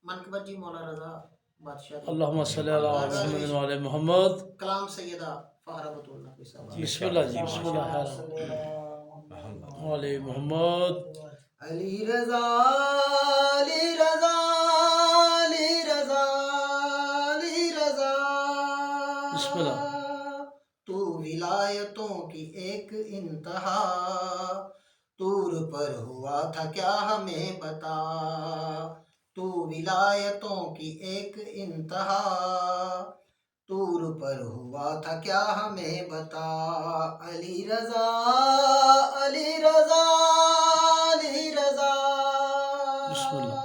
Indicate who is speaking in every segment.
Speaker 1: منقبت جی مولا رضا بادشاہ
Speaker 2: اللہم صلی اللہ محمد و علی محمد.
Speaker 1: کلام سیدہ فہرہ بطول نقوی صاحبہ.
Speaker 2: بسم اللہ جی، بسم اللہ علی محمد.
Speaker 1: علی رضا علی رضا علی رضا علی رضا.
Speaker 2: بسم اللہ.
Speaker 1: تو ولایتوں کی ایک انتہا، طور پر ہوا تھا کیا ہمیں بتا. تو ولایتوں کی ایک انتہا، طور پر ہوا تھا کیا ہمیں بتا. علی رضا علی رضا علی رضا.
Speaker 2: بسم اللہ.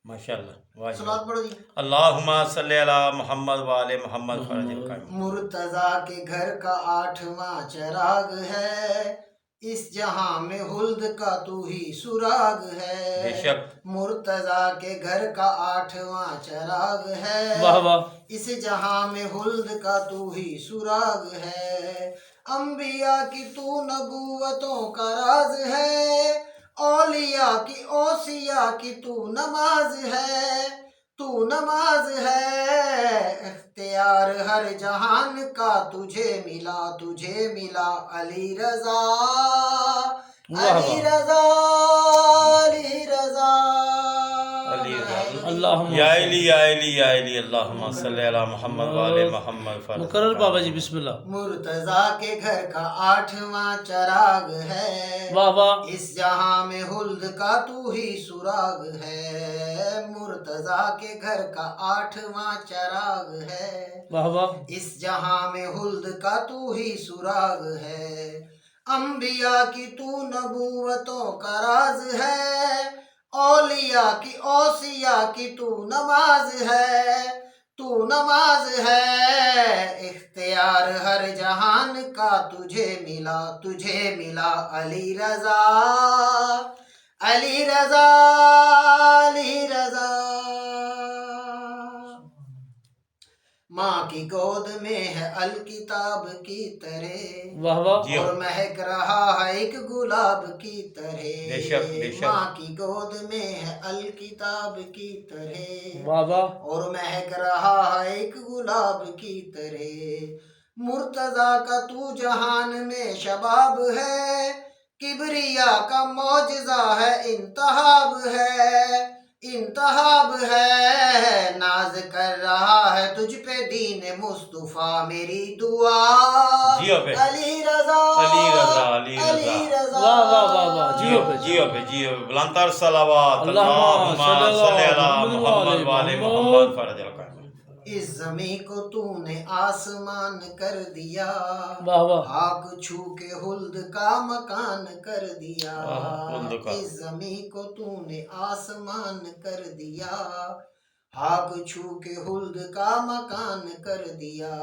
Speaker 3: ماشاءاللہ.
Speaker 1: صلوات پڑھو جی.
Speaker 3: اللہم صلی علی محمد و آل محمد فرج القائم.
Speaker 1: مرتضیٰ کے گھر کا 8واں چراغ ہے، اس جہاں میں خلد کا تو ہی سراغ ہے.
Speaker 3: بے شک.
Speaker 1: مرتضیٰ کے گھر کا 8واں چراغ ہے،
Speaker 2: واہ واہ.
Speaker 1: اس جہاں میں خلد کا تو ہی سراغ ہے. انبیاء کی تو نبوتوں کا راز ہے، اولیاء کی اوصیاء کی تو نماز ہے. تو نماز ہے، اختیار ہر جہان کا تجھے ملا تجھے ملا. علی رضا علی رضا علی رضا.
Speaker 2: اللہم
Speaker 3: یا علی یا علی یا علی. اللہم صلی علی محمد و آل محمد فرج.
Speaker 2: مقرر بابا جی. بسم اللہ.
Speaker 1: مرتضیٰ کے گھر کا 8واں چراغ ہے،
Speaker 2: واہ واہ.
Speaker 1: اس جہاں میں خلد کا تو ہی سراغ ہے. مرتضیٰ کے گھر کا 8واں چراغ ہے،
Speaker 2: واہ واہ.
Speaker 1: اس جہاں میں خلد کا تو ہی سراغ ہے. انبیاء کی تو نبوتوں کا راز ہے، اولیاء کی اوصیاء کی تو نماز ہے. تو نماز ہے، اختیار ہر جہان کا تجھے ملا تجھے ملا. علی رضا علی رضا علی رضا. ماں کی گود میں ہے الکتاب کی طرح،
Speaker 2: واہ واہ.
Speaker 1: اور مہک رہا ہے ایک گلاب کی طرح.
Speaker 3: بے شک بے شک.
Speaker 1: ماں کی گود میں ہے الکتاب کی طرح،
Speaker 2: واہ واہ.
Speaker 1: اور مہک رہا ہے ایک گلاب کی طرح. مرتضیٰ کا تو جہان میں شباب ہے، کبریا کا معجزہ ہے انتہاب ہے. انتہاب ہے، ناز کر رہا ہے تجھ پہ دین مصطفیٰ میری دعا.
Speaker 3: جیو پہ.
Speaker 1: علی رضا
Speaker 3: علی رضا علی
Speaker 1: علی
Speaker 3: رضا.
Speaker 1: رضا.
Speaker 2: واہ واہ واہ واہ.
Speaker 3: جیو پہ جیو پہ جیو. بلندر صلوات. اللہم صلی علی محمد و آل محمد فرج القائم.
Speaker 1: اس زمین کو تو نے آسمان کر دیا،
Speaker 2: واہ واہ.
Speaker 1: خاک چھو کے خلد کا مکان کر دیا.
Speaker 3: خلد کا.
Speaker 1: اس زمین کو تو نے آسمان کر دیا، خاک چھو کے خلد کا مکان کر دیا.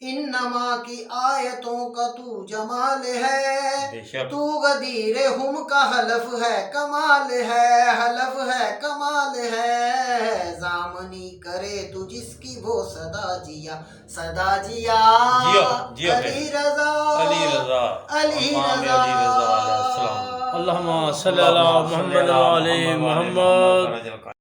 Speaker 1: انما کی آیتوں کا تو جمال ہے،
Speaker 3: بے شک.
Speaker 1: تو غدیر ہم کا حلف ہے کمال ہے حلف ہے کمال ہے. زامنی کرے تو جس کی وہ صدا جیا صدا جیا.
Speaker 3: جیو جیو پہ.
Speaker 1: علی رضا
Speaker 3: علی رضا.
Speaker 1: علی
Speaker 3: امام
Speaker 1: رضا.
Speaker 3: علی رضا علیہ السلام.
Speaker 2: اللہم صلی اللہ محمد و علی محمد.